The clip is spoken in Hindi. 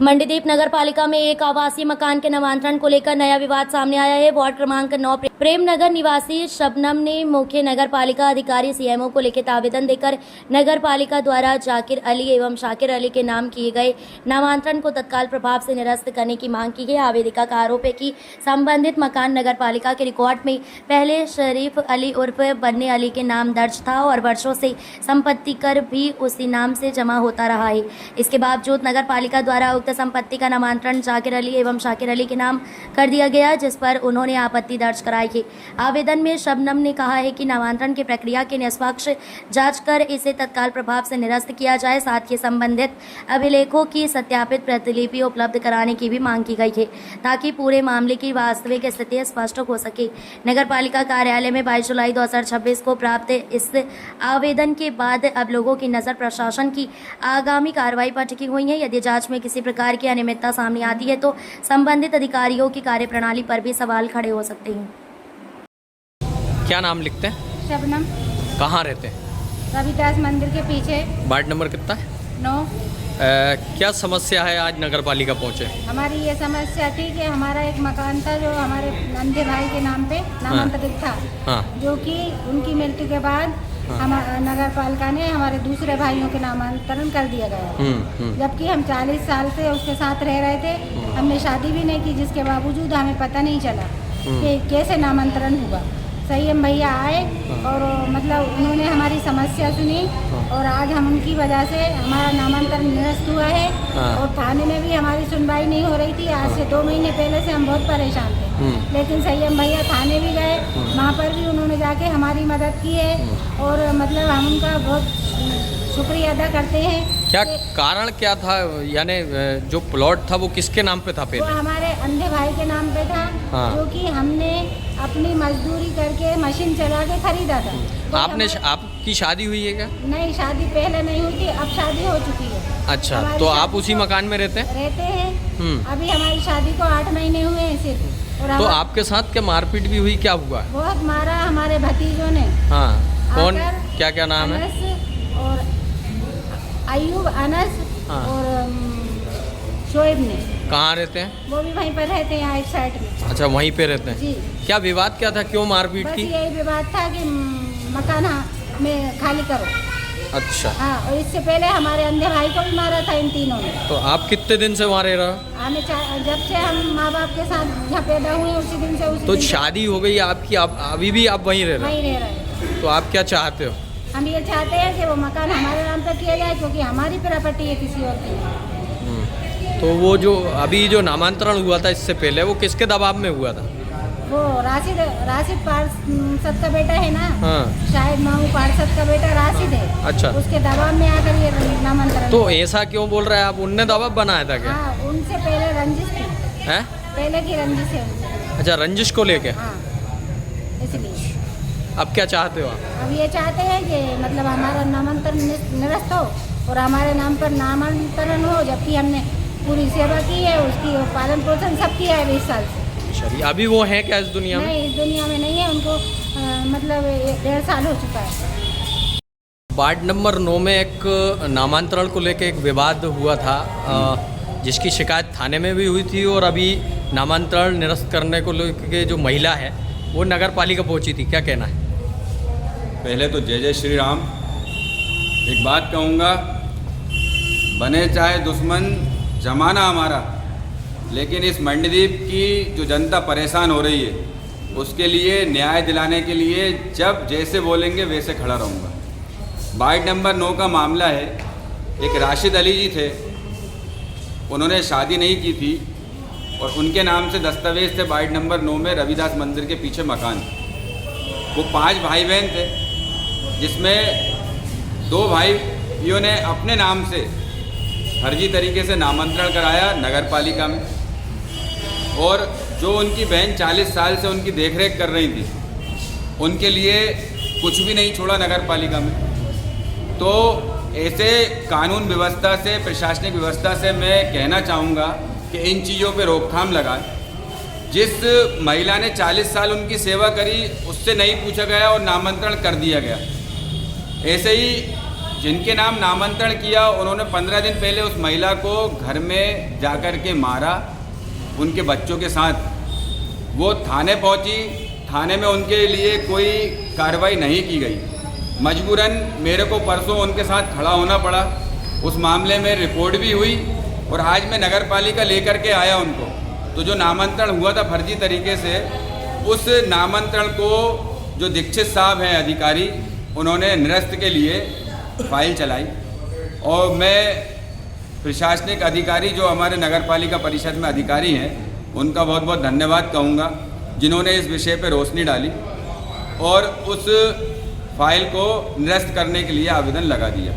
मंडीदीप नगर पालिका में एक आवासीय मकान के नामांतरण को लेकर नया विवाद सामने आया है। वार्ड क्रमांक 9 प्रेमनगर निवासी शबनम ने मुख्य नगर पालिका अधिकारी सीएमओ को लिखित आवेदन देकर नगर पालिका द्वारा जाकिर अली एवं शाकिर अली के नाम किए गए नामांतरण को तत्काल प्रभाव से निरस्त करने की मांग की है। आवेदिका का आरोप है कि संबंधित मकान नगर पालिका के रिकॉर्ड में पहले शरीफ अली उर्फ बन्ने अली के नाम दर्ज था और वर्षों से संपत्ति कर भी उसी नाम से जमा होता रहा है। इसके बावजूद नगर पालिका द्वारा उक्त संपत्ति का नामांतरण जाकिर अली एवं शाकिर अली के नाम कर दिया गया, जिस पर उन्होंने आपत्ति दर्ज कराई है। आवेदन में शबनम ने कहा है कि नामांतरण की प्रक्रिया की निष्पक्ष जांच कर इसे तत्काल प्रभाव से निरस्त किया जाए। साथ ही संबंधित अभिलेखों की सत्यापित प्रतिलिपि उपलब्ध कराने की भी मांग की गई है, ताकि पूरे मामले की वास्तविक स्थिति स्पष्ट हो सके। नगर पालिका कार्यालय में 22 जुलाई 2026 को प्राप्त इस आवेदन के बाद अब लोगों की नज़र प्रशासन की आगामी कार्रवाई पर टिकी हुई है। यदि जांच में किसी प्रकार की अनियमितता सामने आती है तो संबंधित अधिकारियों की कार्यप्रणाली पर भी सवाल खड़े हो सकते हैं। क्या नाम लिखते हैं? शबनम। कहाँ रहते हैं? रविदास मंदिर के पीछे। वार्ड नंबर कितना है? 9। क्या समस्या है, आज नगर पालिका पहुँचे? हमारी ये समस्या थी कि हमारा एक मकान था जो हमारे नंदे भाई के नाम पे नामांतरित था। हाँ। जो कि उनकी मृत्यु के बाद हम नगर पालिका ने हमारे दूसरे भाइयों के नामांतरण कर दिया गया। जबकि हम 40 साल से उसके साथ रह रहे थे, हमने शादी भी नहीं की, जिसके बावजूद हमें पता नहीं चला कि कैसे नामांतरण हुआ। संयम भैया आए और मतलब उन्होंने हमारी समस्या सुनी और आज हम उनकी वजह से हमारा नामांतरण निरस्त हुआ है। और थाने में भी हमारी सुनवाई नहीं हो रही थी। आज से 2 महीने पहले से हम बहुत परेशान थे, लेकिन संयम भैया थाने भी गए, वहाँ पर भी उन्होंने जाके हमारी मदद की है और मतलब हम उनका बहुत शुक्रिया अदा करते हैं। क्या कारण क्या था, यानी जो प्लॉट था वो किसके नाम पे था? वो पहले हमारे अंधे भाई के नाम पे था। हाँ। जो कि हमने अपनी मजदूरी करके मशीन चला के खरीदा था। तो आपकी शादी हुई है क्या? नहीं, शादी पहले नहीं हुई थी, अब शादी हो चुकी है। अच्छा, तो आप उसी मकान में रहते हैं? रहते हैं। अभी हमारी शादी को 8 महीने हुए हैं सिर्फ। और तो आपके साथ क्या मारपीट भी हुई, क्या हुआ? बहुत मारा हमारे भतीजों ने। हाँ, कौन, आकर क्या क्या नाम है? अनस और अयूब, अनस हाँ। और शोएब ने। कहाँ रहते हैं? वो भी वहीं पर रहते हैं, यहाँ एक साइड में। अच्छा, वहीं पे रहते हैं। जी। क्या विवाद क्या था, क्यों मारपीट बस की? यही विवाद था कि मकान में खाली करो। अच्छा। हाँ, और इससे पहले हमारे अंधे भाई को भी मारा था इन तीनों ने। तो आप कितने दिन से वहाँ रह रहे हो? हमें जब से हम माँ बाप के साथ यहाँ पैदा हुए उसी दिन से तो शादी हो गई आपकी, आप अभी भी आप वहीं रह रहे वहीं रह रहे हैं। हो? तो आप क्या चाहते हो? हम ये चाहते हैं कि वो मकान हमारे नाम पर किया जाए, क्योंकि हमारी प्रॉपर्टी है, किसी और की। तो वो जो अभी जो नामांतरण हुआ था इससे पहले, वो किसके दबाव में हुआ था? वो राशिद पार्षद का बेटा है ना। हाँ। शायद माऊ पार्षद का बेटा राशिद है। अच्छा। उसके दबाव में आकर ये नामांतरण। तो ऐसा क्यों बोल रहे हैं आप? उनने दबाव बनाया था क्या? हाँ, उनसे पहले रंजिश थी। है? पहले की रंजिश है उनसे। अच्छा, रंजिश को लेके। हाँ, इसलिए अब क्या चाहते हो आप? अब ये चाहते हैं कि मतलब हमारा नामांतरण निरस्त हो और हमारे नाम पर नामांतरण हो, जबकि हमने पूरी सेवा की है, उसकी पालन पोषण सब किया है 20 साल से। चलिए, अभी वो हैं क्या इस दुनिया में? नहीं, इस दुनिया में नहीं है। उनको मतलब 1.5 साल हो चुका है। वार्ड नंबर 9 में एक नामांतरण को लेके एक विवाद हुआ था, जिसकी शिकायत थाने में भी हुई थी और अभी नामांतरण निरस्त करने को लेके जो महिला है वो नगर पालिका पहुंची थी। क्या कहना है? पहले तो जय जय श्री राम। एक बात कहूँगा, बने चाहे दुश्मन जमाना हमारा, लेकिन इस मंडीदीप की जो जनता परेशान हो रही है उसके लिए न्याय दिलाने के लिए जब जैसे बोलेंगे वैसे खड़ा रहूँगा। वार्ड नंबर 9 का मामला है। एक राशिद अली जी थे, उन्होंने शादी नहीं की थी और उनके नाम से दस्तावेज थे वार्ड नंबर 9 में रविदास मंदिर के पीछे मकान। वो 5 भाई बहन थे, जिसमें 2 भाइयों ने अपने नाम से फर्जी तरीके से नामांतरण कराया नगर पालिका में, और जो उनकी बहन 40 साल से उनकी देखरेख कर रही थी, उनके लिए कुछ भी नहीं छोड़ा नगर पालिका में। तो ऐसे कानून व्यवस्था से, प्रशासनिक व्यवस्था से मैं कहना चाहूँगा कि इन चीज़ों पे रोकथाम लगाएं। जिस महिला ने 40 साल उनकी सेवा करी, उससे नहीं पूछा गया और नामांतरण कर दिया गया। ऐसे ही जिनके नाम नामांतरण किया उन्होंने 15 दिन पहले उस महिला को घर में जाकर के मारा उनके बच्चों के साथ। वो थाने पहुंची, थाने में उनके लिए कोई कार्रवाई नहीं की गई। मजबूरन मेरे को परसों उनके साथ खड़ा होना पड़ा। उस मामले में रिपोर्ट भी हुई और आज मैं नगर पालिका लेकर के आया उनको। तो जो नामांतरण हुआ था फर्जी तरीके से, उस नामांतरण को जो दीक्षित साहब हैं अधिकारी, उन्होंने निरस्त के लिए फाइल चलाई। और मैं प्रशासनिक अधिकारी जो हमारे नगर पालिका परिषद में अधिकारी हैं उनका बहुत बहुत धन्यवाद कहूँगा, जिन्होंने इस विषय पर रोशनी डाली और उस फाइल को निरस्त करने के लिए आवेदन लगा दिया।